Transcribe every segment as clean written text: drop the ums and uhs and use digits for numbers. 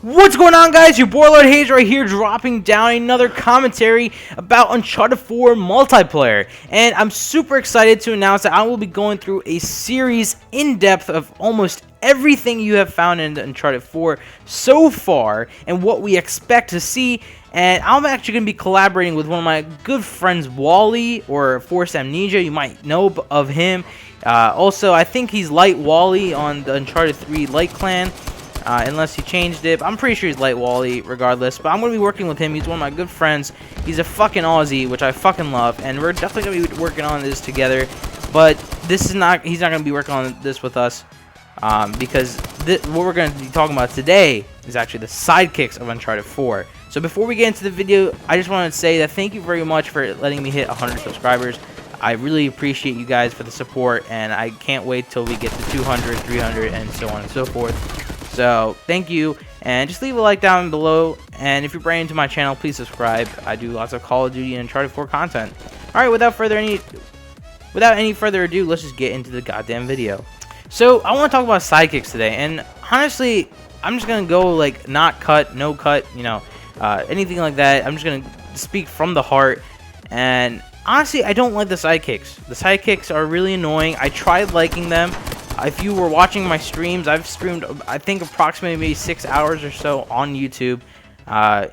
What's going on, guys? Your boy Lord Hayes right here, dropping down another commentary about Uncharted 4 multiplayer. And I'm super excited to announce that I will be going through a series in depth of almost everything you have found in Uncharted 4 so far and what we expect to see. And I'm actually going to be collaborating with one of my good friends, Wally, or Forced Amnesia. You might know of him. Also, I think he's Light Wally on the Uncharted 3 Light Clan. Unless he changed it. I'm pretty sure he's Light Wally regardless. But I'm going to be working with him. He's one of my good friends. He's a fucking Aussie, which I fucking love. And we're definitely going to be working on this together. But this is not, he's not going to be working on this with us. Because what we're going to be talking about today is actually the sidekicks of Uncharted 4. So before we get into the video, I just want to say that thank you very much for letting me hit 100 subscribers. I really appreciate you guys for the support. And I can't wait till we get to 200, 300, and so on and so forth. So, thank you, and just leave a like down below, and if you're brand new to my channel, please subscribe. I do lots of Call of Duty and Uncharted 4 content. Alright, without any further ado, let's just get into the goddamn video. So, I want to talk about sidekicks today, and honestly, I'm just going to go, like, not cut, no cut, you know, anything like that. I'm just going to speak from the heart, and honestly, I don't like the sidekicks. The sidekicks are really annoying. I tried liking them. If you were watching my streams, I've streamed, I think, approximately maybe 6 hours or so on YouTube.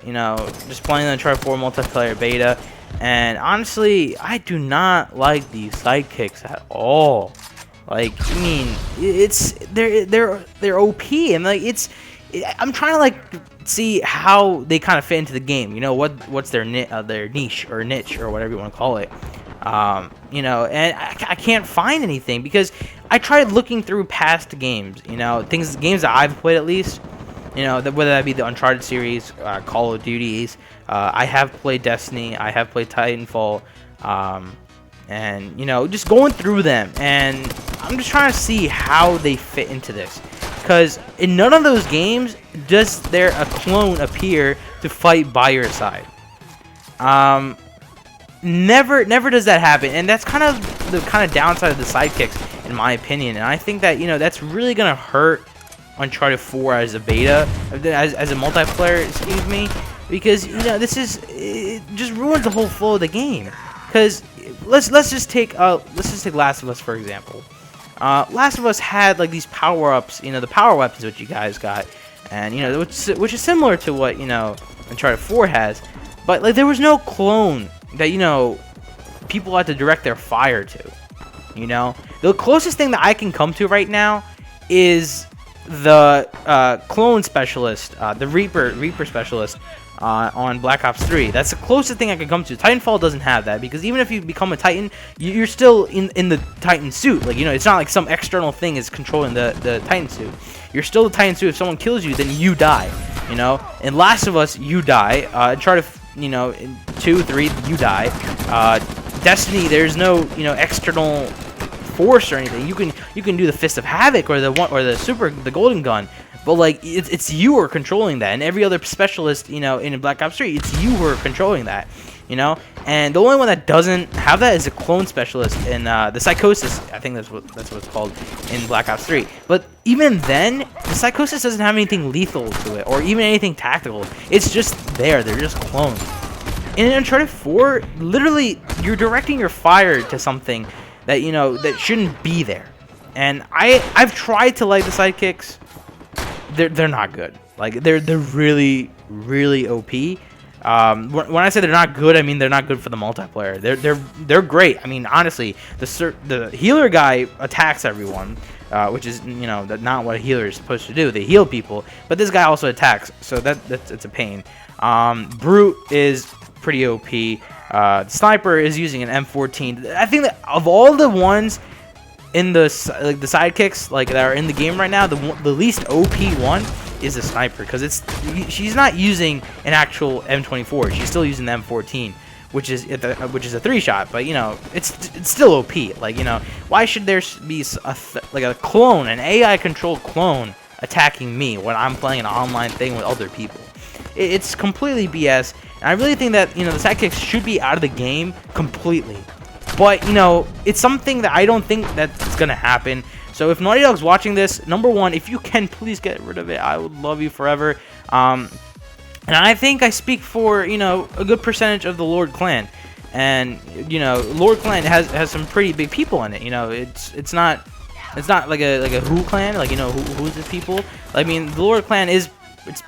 You know, just playing the Uncharted 4 multiplayer beta. And honestly, I do not like these sidekicks at all. Like, I mean, they're OP, and like I'm trying to like see how they kind of fit into the game. You know, what's their niche or whatever you want to call it. You know, and I can't find anything because I tried looking through past games, you know, games that I've played at least, you know, whether that be the Uncharted series, Call of Duties, I have played Destiny, I have played Titanfall, and, you know, just going through them, and I'm just trying to see how they fit into this, because in none of those games does there a clone appear to fight by your side. Never does that happen, and that's kind of the downside of the sidekicks, in my opinion. And I think that, you know, that's really gonna hurt Uncharted 4 as a beta, as a multiplayer, excuse me, because, you know, it just ruins the whole flow of the game. Because let's just take Last of Us for example. Last of Us had like these power-ups, you know, the power weapons which you guys got, and you know, which is similar to what, you know, Uncharted 4 has, but like there was no clone that, you know, people had to direct their fire to. You know, the closest thing that I can come to right now is the clone specialist, the Reaper specialist on Black Ops 3. That's the closest thing I can come to. Titanfall doesn't have that, because even if you become a Titan, you're still in the Titan suit. Like, you know, it's not like some external thing is controlling the Titan suit. You're still the Titan suit. If someone kills you, then you die. You know, in Last of Us, you die. Uncharted, you know, in 2, 3, you die. Destiny, there's no, you know, external force or anything. You can do the Fist of Havoc or the Golden Gun, but like it's you who are controlling that. And every other specialist, you know, in Black Ops 3, it's you who are controlling that. You know, and the only one that doesn't have that is a clone specialist in the Psychosis. I think that's what it's called in Black Ops 3. But even then, the Psychosis doesn't have anything lethal to it or even anything tactical. It's just there. They're just clones. In Uncharted 4, literally, you're directing your fire to something that, you know, that shouldn't be there. And I've tried to like the sidekicks. They're not good. Like, they're really OP. When I say they're not good, I mean they're not good for the multiplayer. They're great. I mean, honestly, the healer guy attacks everyone, which is, you know, not what a healer is supposed to do. They heal people, but this guy also attacks, so it's a pain. Brute is pretty OP. The sniper is using an M14. I think that of all the ones in the sidekicks like that are in the game right now, the least OP one is the sniper, because she's not using an actual M24. She's still using the M14, which is a 3-shot. But, you know, it's still OP. Like, you know, why should there be a clone, an AI controlled clone attacking me when I'm playing an online thing with other people? It's completely BS. And I really think that, you know, the sidekicks should be out of the game completely. But, you know, it's something that I don't think that's going to happen. So if Naughty Dog's watching this, number one, if you can, please get rid of it. I would love you forever. And I think I speak for, you know, a good percentage of the Lord clan. And, you know, Lord clan has some pretty big people in it. You know, it's not like a Who clan, like, you know, who's the people. I mean, the Lord clan it's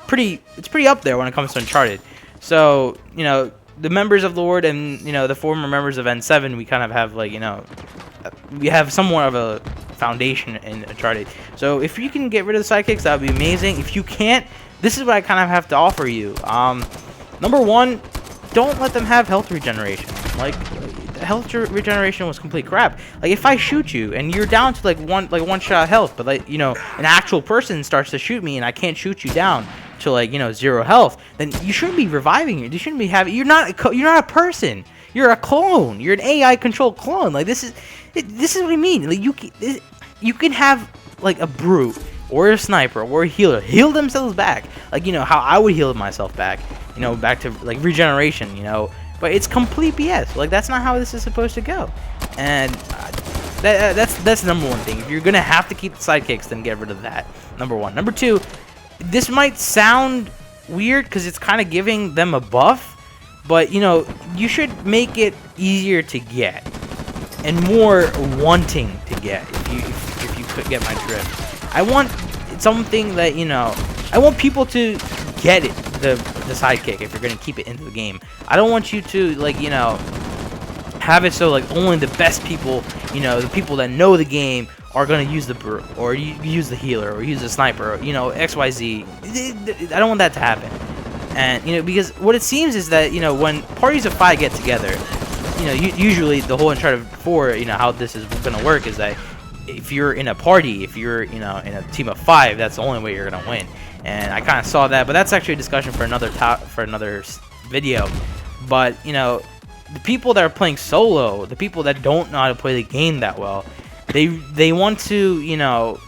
pretty up there when it comes to Uncharted. So, you know, the members of Lord and, you know, the former members of N7, we kind of have, like, you know, we have somewhat of a foundation in Uncharted. So if you can get rid of the sidekicks, that would be amazing. If you can't, this is what I kind of have to offer you. Number one, don't let them have health regeneration. Like, health regeneration was complete crap. Like, if I shoot you and you're down to like one shot health, but, like, you know, an actual person starts to shoot me and I can't shoot you down to, like, you know, 0 health, then you shouldn't be reviving you. You shouldn't be having. You're not a person. You're a clone. You're an AI controlled clone. Like, this is what I mean. Like, you can have, like, a brute or a sniper or a healer heal themselves back, like, you know, how I would heal myself back, you know, back to, like, regeneration, you know. But it's complete BS. Like, that's not how this is supposed to go. And that's the number one thing. If you're gonna have to keep the sidekicks, then get rid of that. Number one. Number two, this might sound weird because it's kind of giving them a buff, but, you know, you should make it easier to get and more wanting to get. If you could get my drift, I want something that, you know, I want people to get it, the sidekick, if you're gonna keep it into the game. I don't want you to, like, you know, have it so, like, only the best people, you know, the people that know the game are gonna use the brute, or use the healer, or use the sniper, or, you know, XYZ. I don't want that to happen. And, you know, because what it seems is that, you know, when parties of 5 get together, you know, usually the whole Uncharted 4, you know, how this is gonna work is that if you're in a party, if you're, you know, in a team of 5, that's the only way you're gonna win. And I kind of saw that, but that's actually a discussion for another video. But, you know, the people that are playing solo, the people that don't know how to play the game that well, they want to, you know,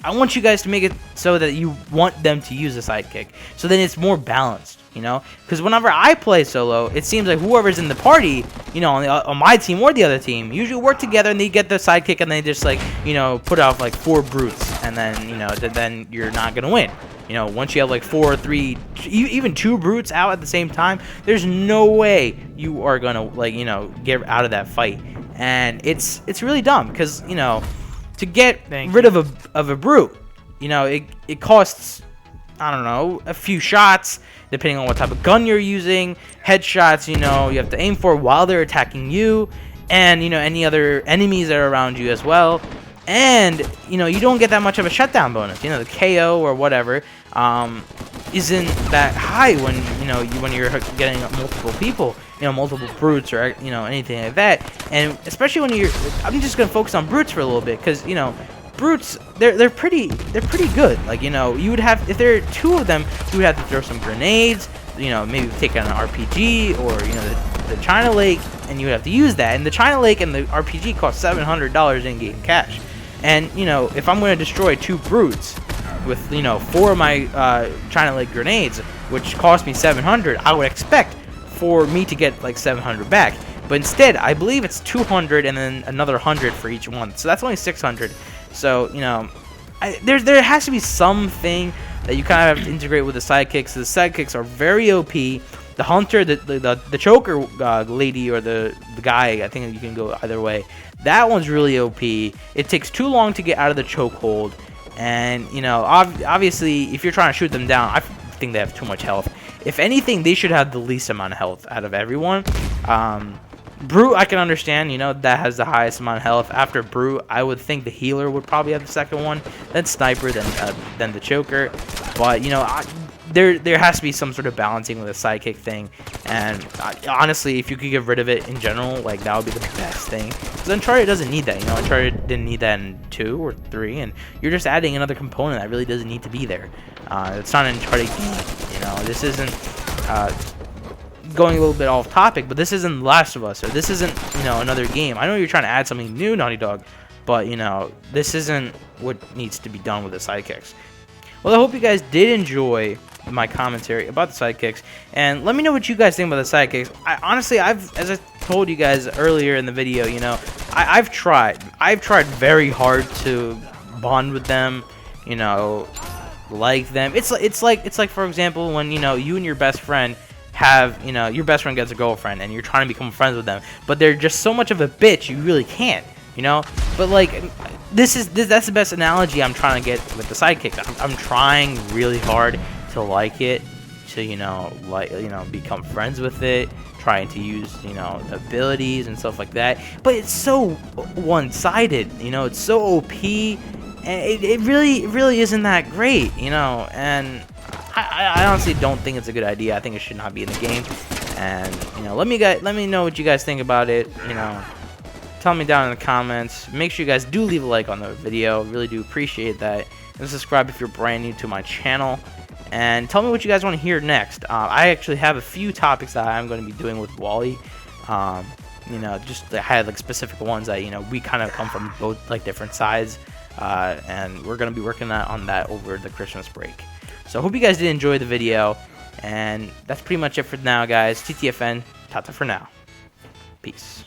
I want you guys to make it so that you want them to use a sidekick, so then it's more balanced, you know. Because whenever I play solo, it seems like whoever's in the party, you know, on my team or the other team, usually work together and they get the sidekick and they just, like, you know, put out like 4 brutes, and then, you know, then you're not gonna win. You know, once you have like 4 or 3, even 2 brutes out at the same time, there's no way you are gonna, like, you know, get out of that fight. And it's really dumb because, you know, to get rid of a brute, you know, it costs, I don't know, a few shots depending on what type of gun you're using. Headshots, you know, you have to aim for while they're attacking you, and, you know, any other enemies that are around you as well. And, you know, you don't get that much of a shutdown bonus. You know, the KO or whatever isn't that high when, you know, when you're getting multiple people, you know, multiple brutes or, you know, anything like that. And especially when I'm just gonna focus on brutes for a little bit, because, you know, brutes, they're pretty good. Like, you know, you would have, if there are 2 of them, you would have to throw some grenades, you know, maybe take out an RPG or, you know, the China Lake, and you would have to use that. And the China Lake and the RPG cost $700 in-game cash. And, you know, if I'm going to destroy 2 brutes with, you know, 4 of my China Lake grenades, which cost me $700, I would expect for me to get like $700 back. But instead, I believe it's $200 and then another $100 for each one. So that's only $600. So, you know, there has to be something that you kind of have to integrate with the sidekicks. The sidekicks are very OP. The hunter, the choker lady, or the guy, I think you can go either way. That one's really OP. It takes too long to get out of the chokehold. And, you know, obviously, if you're trying to shoot them down, I think they have too much health. If anything, they should have the least amount of health out of everyone. Brute, I can understand, you know, that has the highest amount of health. After Brute, I would think the healer would probably have the second one, then Sniper, then the choker. But, you know, there has to be some sort of balancing with a sidekick thing. And honestly, if you could get rid of it in general, like, that would be the best thing. Because Uncharted doesn't need that, you know. Uncharted didn't need that in 2 or 3, and you're just adding another component that really doesn't need to be there. It's not an Uncharted game, you know. This isn't going a little bit off topic, but this isn't Last of Us, or this isn't, you know, another game. I know you're trying to add something new, Naughty Dog, but, you know, this isn't what needs to be done with the sidekicks. Well, I hope you guys did enjoy my commentary about the sidekicks, and let me know what you guys think about the sidekicks. Honestly, as I told you guys earlier in the video, you know, I've tried very hard to bond with them, you know, like them. It's like for example, when you and your best friend have, your best friend gets a girlfriend and you're trying to become friends with them, but they're just so much of a bitch you really can't, But like that's the best analogy I'm trying to get with the sidekicks. I'm trying really hard to like it, to become friends with it, trying to use abilities and stuff like that. But it's so one-sided, it's so OP, and it really isn't that great, and I honestly don't think it's a good idea. I think it should not be in the game. And let me know what you guys think about it. Tell me down in the comments. Make sure you guys do leave a like on the video. Really do appreciate that. And subscribe if you're brand new to my channel. And tell me what you guys want to hear next. I actually have a few topics that I'm going to be doing with Wally. Just I had like specific ones that we kind of come from both like different sides, and we're going to be working on that over the Christmas break. So I hope you guys did enjoy the video, and that's pretty much it for now, guys. TTFN, Tata for now. Peace.